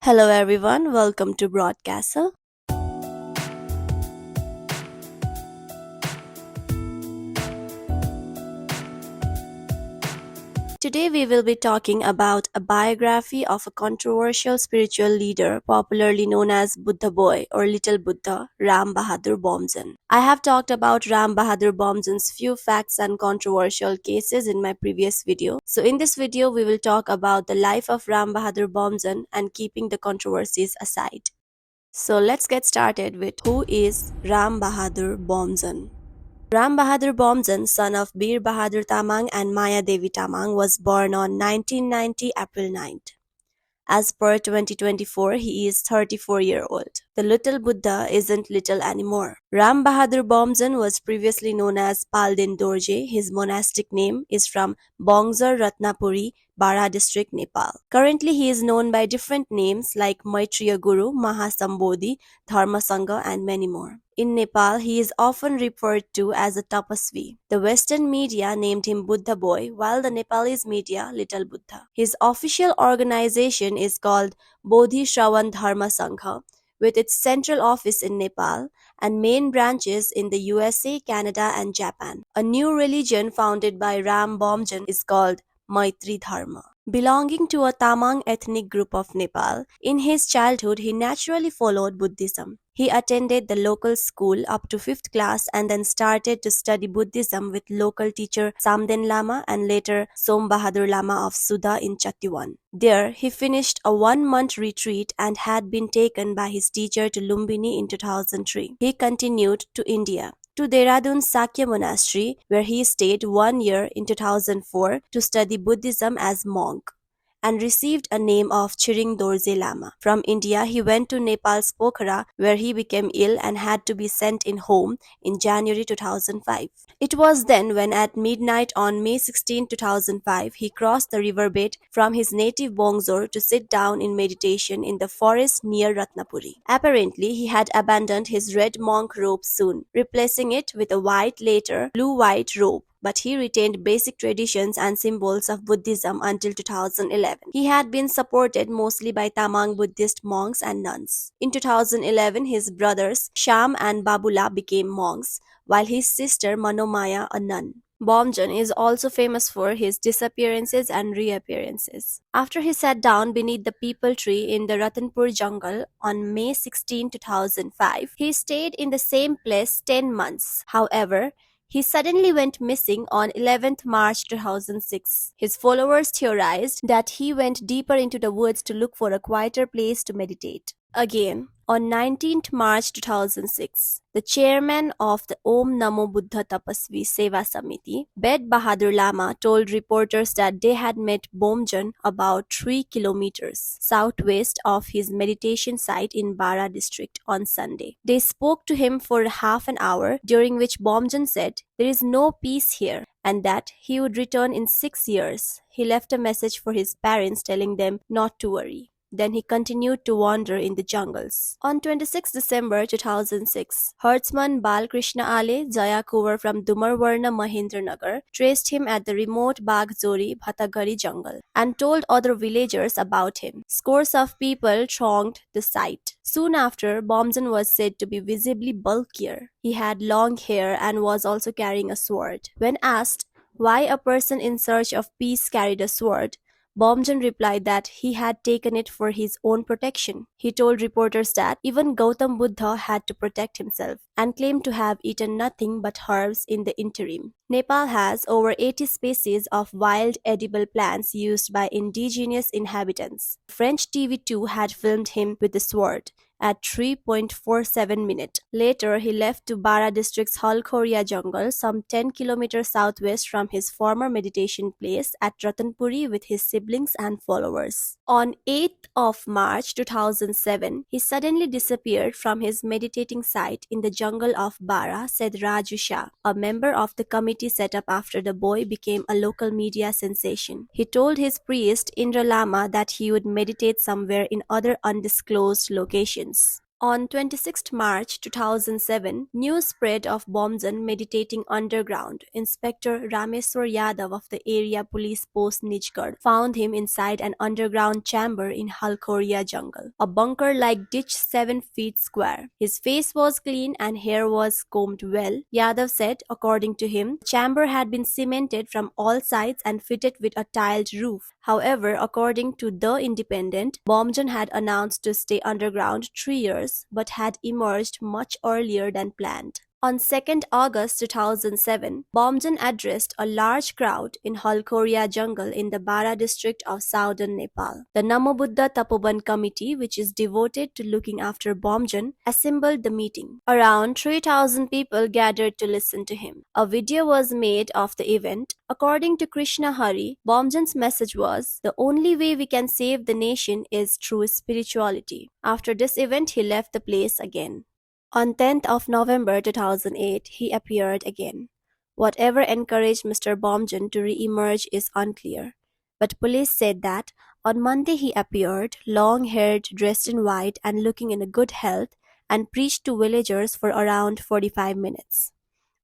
Hello everyone, welcome to Broadcaster. Today we will be talking about a biography of a controversial spiritual leader popularly known as Buddha Boy or Little Buddha, Ram Bahadur Bomjan. I have talked about Ram Bahadur Bomjan's few facts and controversial cases in my previous video. So in this video we will talk about the life of Ram Bahadur Bomjan and keeping the controversies aside. So let's get started with who is Ram Bahadur Bomjan. Ram Bahadur Bomjan, son of Bir Bahadur Tamang and Maya Devi Tamang, was born on 1990 April 9th. As per 2024, he is 34-year-old. The little Buddha isn't little anymore. Ram Bahadur Bomjan was previously known as Paldin Dorje. His monastic name is from Bongzar Ratnapuri, Bara district, Nepal. Currently, he is known by different names like Maitreya Guru, Mahasambodhi, Dharma Sangha, and many more. In Nepal, he is often referred to as a tapasvi. The Western media named him Buddha Boy, while the Nepalese media Little Buddha. His official organization is called Bodhi Shravan Dharma Sangha, with its central office in Nepal and main branches in the USA, Canada, and Japan. A new religion founded by Ram Bomjan is called Maitri Dharma. Belonging to a Tamang ethnic group of Nepal, in his childhood he naturally followed Buddhism. He attended the local school up to 5th class and then started to study Buddhism with local teacher Samden Lama and later Som Bahadur Lama of Sudha in Chhattisgarh. There, he finished a 1-month retreat and had been taken by his teacher to Lumbini in 2003. He continued to India, to Dehradun Sakya Monastery, where he stayed 1 year in 2004 to study Buddhism as monk, and received a name of Chiring Dorje Lama. From India, he went to Nepal's Pokhara, where he became ill and had to be sent in home in January 2005. It was then when at midnight on May 16, 2005, he crossed the riverbed from his native Bongzor to sit down in meditation in the forest near Ratnapuri. Apparently, he had abandoned his red monk robe soon, replacing it with a white, later blue-white robe, but he retained basic traditions and symbols of Buddhism until 2011. He had been supported mostly by Tamang Buddhist monks and nuns. In 2011, his brothers Sham and Babula became monks, while his sister Manomaya a nun. Bomjan is also famous for his disappearances and reappearances. After he sat down beneath the peepal tree in the Ratanpur jungle on May 16, 2005, he stayed in the same place 10 months. However, he suddenly went missing on 11th March 2006. His followers theorized that he went deeper into the woods to look for a quieter place to meditate. Again, on 19th March 2006, the chairman of the Om Namo Buddha Tapasvi Seva Samiti, Bed Bahadur Lama, told reporters that they had met Bomjan about 3 kilometers southwest of his meditation site in Bara district on Sunday. They spoke to him for half an hour, during which Bomjan said, "There is no peace here," and that he would return in 6 years. He left a message for his parents telling them not to worry. Then he continued to wander in the jungles. On 26 December 2006, herdsman Balkrishna Ale Jaya Kuvar from Dumarwarna Mahendranagar traced him at the remote Bagzori Bhatagari jungle and told other villagers about him. Scores of people thronged the site. Soon after, Bomjan was said to be visibly bulkier. He had long hair and was also carrying a sword. When asked why a person in search of peace carried a sword, Bomjan replied that he had taken it for his own protection. He told reporters that even Gautam Buddha had to protect himself and claimed to have eaten nothing but herbs in the interim. Nepal has over 80 species of wild edible plants used by indigenous inhabitants. French TV2 had filmed him with the sword at 3.47 minutes. Later, he left to Bara district's Halkhoria jungle, some 10 kilometers southwest from his former meditation place at Ratanpuri with his siblings and followers. On 8th of March 2007, he suddenly disappeared from his meditating site in the jungle of Bara, said Raju Shah, a member of the committee set up after the boy became a local media sensation. He told his priest Indra Lama that he would meditate somewhere in other undisclosed locations. On 26 March 2007, news spread of Bomjan meditating underground. Inspector Rameswar Yadav of the area police post Nijgarh found him inside an underground chamber in Halkoria jungle, a bunker-like ditch 7 feet square. His face was clean and hair was combed well. Yadav said, according to him, the chamber had been cemented from all sides and fitted with a tiled roof. However, according to The Independent, Bomjan had announced to stay underground 3 years but had emerged much earlier than planned. On 2nd August 2007, Bomjan addressed a large crowd in Halkoria jungle in the Bara district of southern Nepal. The Namo Buddha Tapoban committee, which is devoted to looking after Bomjan, assembled the meeting. Around 3,000 people gathered to listen to him. A video was made of the event. According to Krishna Hari, Bomjan's message was, "The only way we can save the nation is through spirituality." After this event, he left the place again. On 10th of November 2008, he appeared again. Whatever encouraged Mr. Bomjan to re-emerge is unclear, but police said that on Monday he appeared, long-haired, dressed in white and looking in good health, and preached to villagers for around 45 minutes.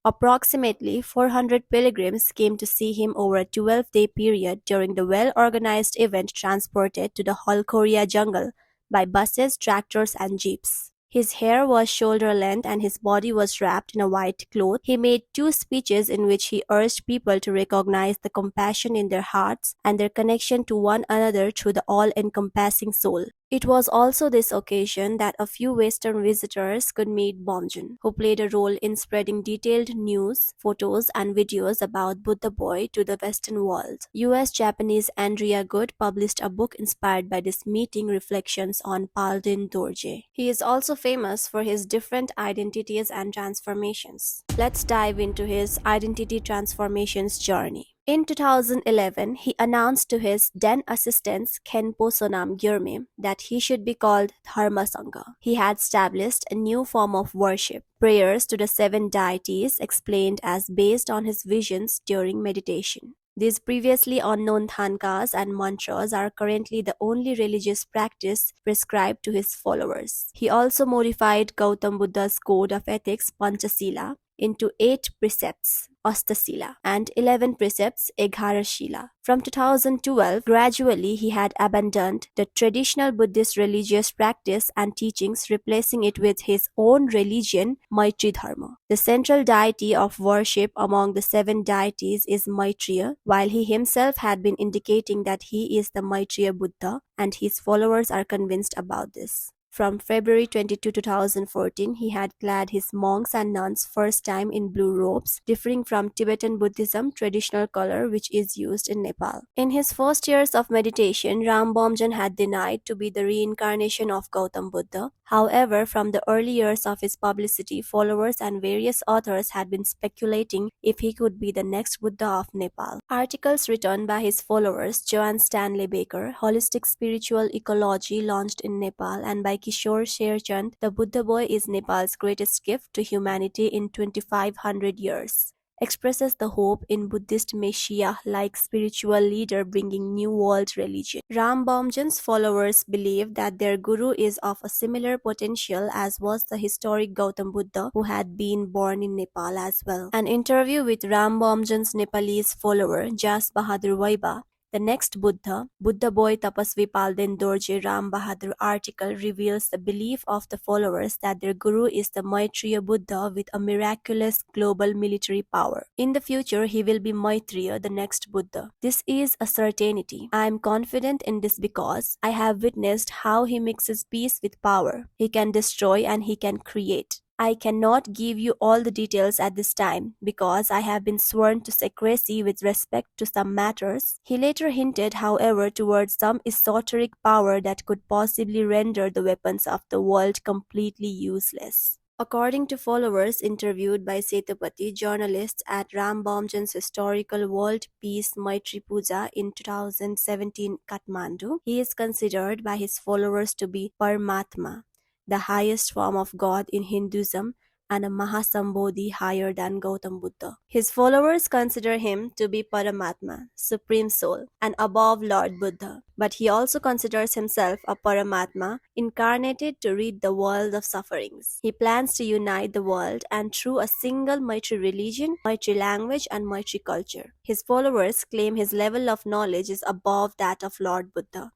Approximately 400 pilgrims came to see him over a 12-day period during the well-organized event transported to the Holkoria jungle by buses, tractors and jeeps. His hair was shoulder length and his body was wrapped in a white cloth. He made 2 speeches in which he urged people to recognize the compassion in their hearts and their connection to one another through the all-encompassing soul. It was also this occasion that a few Western visitors could meet Bomjan, who played a role in spreading detailed news, photos, and videos about Buddha Boy to the Western world. US-Japanese Andrea Good published a book inspired by this meeting, Reflections on Palden Dorje. He is also famous for his different identities and transformations. Let's dive into his identity transformations journey. In 2011, he announced to his then assistants Khenpo Sonam Gyurme that he should be called Dharma Sangha. He had established a new form of worship, prayers to the 7 deities explained as based on his visions during meditation. These previously unknown thankas and mantras are currently the only religious practice prescribed to his followers. He also modified Gautam Buddha's code of ethics Panchasila into 8 precepts, Astasila, and 11 precepts, Egharashila. From 2012, gradually he had abandoned the traditional Buddhist religious practice and teachings, replacing it with his own religion, Maitri Dharma. The central deity of worship among the 7 deities is Maitreya, while he himself had been indicating that he is the Maitreya Buddha, and his followers are convinced about this. From February 22, 2014, he had clad his monks and nuns first time in blue robes, differing from Tibetan Buddhism traditional color which is used in Nepal. In his first years of meditation, Ram Bomjan had denied to be the reincarnation of Gautam Buddha. However, from the early years of his publicity, followers and various authors had been speculating if he could be the next Buddha of Nepal. Articles written by his followers, Joan Stanley Baker, Holistic Spiritual Ecology, launched in Nepal, and by Kishore Sherchand, The Buddha Boy is Nepal's greatest gift to humanity in 2500 years, expresses the hope in Buddhist Messiah-like spiritual leader bringing new world religion. Ram Bomjan's followers believe that their guru is of a similar potential as was the historic Gautam Buddha, who had been born in Nepal as well. An interview with Ram Bomjan's Nepalese follower, Ram Bahadur Waiba, the next Buddha, Buddha Boy Tapasvi Palden Dorje Ram Bahadur article reveals the belief of the followers that their guru is the Maitreya Buddha with a miraculous global military power. In the future, he will be Maitreya, the next Buddha. This is a certainty. I am confident in this because I have witnessed how he mixes peace with power. He can destroy and he can create. I cannot give you all the details at this time because I have been sworn to secrecy with respect to some matters. He later hinted, however, towards some esoteric power that could possibly render the weapons of the world completely useless. According to followers interviewed by Setapati, journalists at Ram Bomjan's historical World Peace Maitri Puja in 2017 Kathmandu, he is considered by his followers to be Paramatma, the highest form of God in Hinduism, and a Mahasambodhi higher than Gautam Buddha. His followers consider him to be Paramatma, Supreme Soul, and above Lord Buddha. But he also considers himself a Paramatma incarnated to rid the world of sufferings. He plans to unite the world and through a single Maitri religion, Maitri language, and Maitri culture. His followers claim his level of knowledge is above that of Lord Buddha.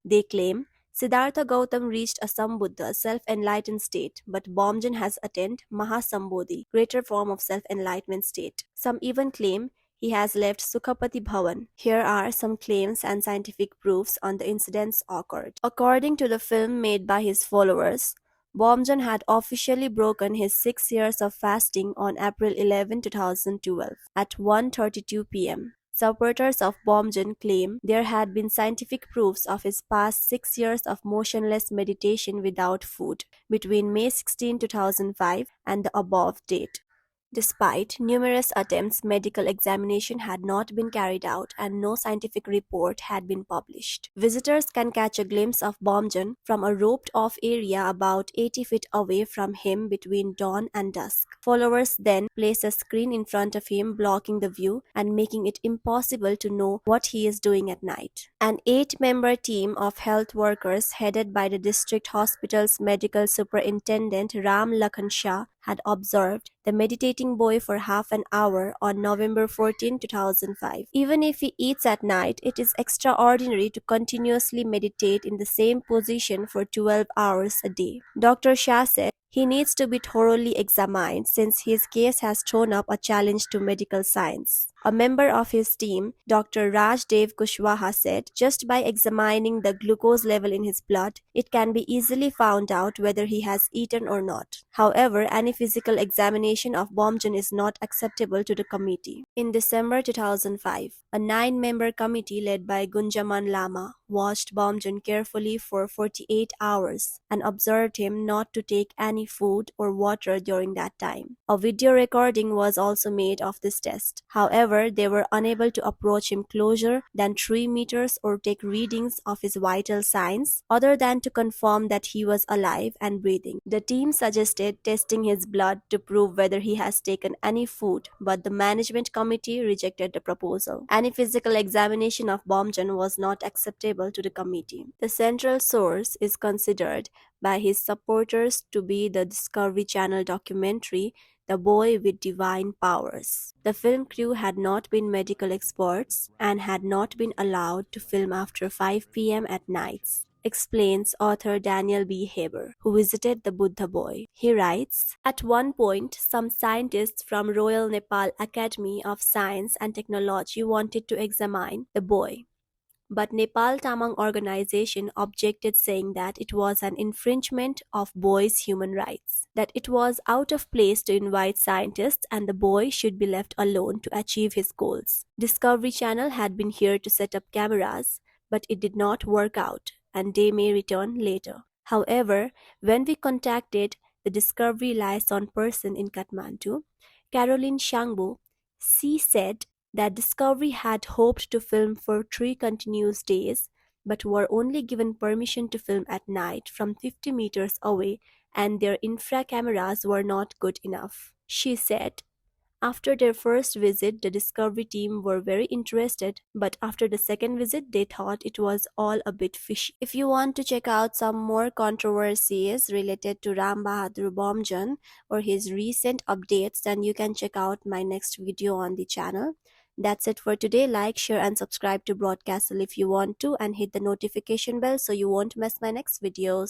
They claim Siddhartha Gautam reached a Sambuddha, self-enlightened state, but Bomjan has attained Mahasambodhi, greater form of self-enlightenment state. Some even claim he has left Sukhapati Bhavan. Here are some claims and scientific proofs on the incidents occurred. According to the film made by his followers, Bomjan had officially broken his 6 years of fasting on April 11, 2012 at 1:32 p.m. Supporters of Bomjan claim there had been scientific proofs of his past 6 years of motionless meditation without food between May 16, 2005 and the above date. Despite numerous attempts, medical examination had not been carried out and no scientific report had been published. Visitors can catch a glimpse of Bomjan from a roped-off area about 80 feet away from him between dawn and dusk. Followers then place a screen in front of him blocking the view and making it impossible to know what he is doing at night. An 8-member team of health workers headed by the district hospital's medical superintendent Ram Lakhan Shah had observed the meditating boy for half an hour on November 14, 2005. Even if he eats at night, it is extraordinary to continuously meditate in the same position for 12 hours a day. Dr. Shah said he needs to be thoroughly examined since his case has thrown up a challenge to medical science. A member of his team, Dr. Rajdev Kushwaha said, just by examining the glucose level in his blood, it can be easily found out whether he has eaten or not. However, any physical examination of Bomjan is not acceptable to the committee. In December 2005, a 9-member committee led by Gunjaman Lama watched Bomjan carefully for 48 hours and observed him not to take any food or water during that time. A video recording was also made of this test. However, they were unable to approach him closer than 3 meters or take readings of his vital signs other than to confirm that he was alive and breathing. The team suggested testing his blood to prove whether he has taken any food, but the management committee rejected the proposal. Any physical examination of Bomjan was not acceptable to the committee. The central source is considered by his supporters to be the Discovery Channel documentary The Boy with Divine Powers. The film crew had not been medical experts and had not been allowed to film after 5 p.m. at nights, explains author Daniel B. Haber, who visited the Buddha boy. He writes, at one point, some scientists from Royal Nepal Academy of Science and Technology wanted to examine the boy. But Nepal Tamang organization objected, saying that it was an infringement of boys' human rights, that it was out of place to invite scientists and the boy should be left alone to achieve his goals. Discovery Channel had been here to set up cameras, but it did not work out and they may return later. However, when we contacted the Discovery liaison person in Kathmandu, Caroline Shangbo, she said that Discovery had hoped to film for 3 continuous days, but were only given permission to film at night from 50 meters away and their infra cameras were not good enough. She said, after their first visit, the Discovery team were very interested, but after the second visit, they thought it was all a bit fishy. If you want to check out some more controversies related to Ram Bahadur Bomjan or his recent updates, then you can check out my next video on the channel. That's it for today. Like, share and subscribe to Broadcastle if you want to and hit the notification bell so you won't miss my next videos.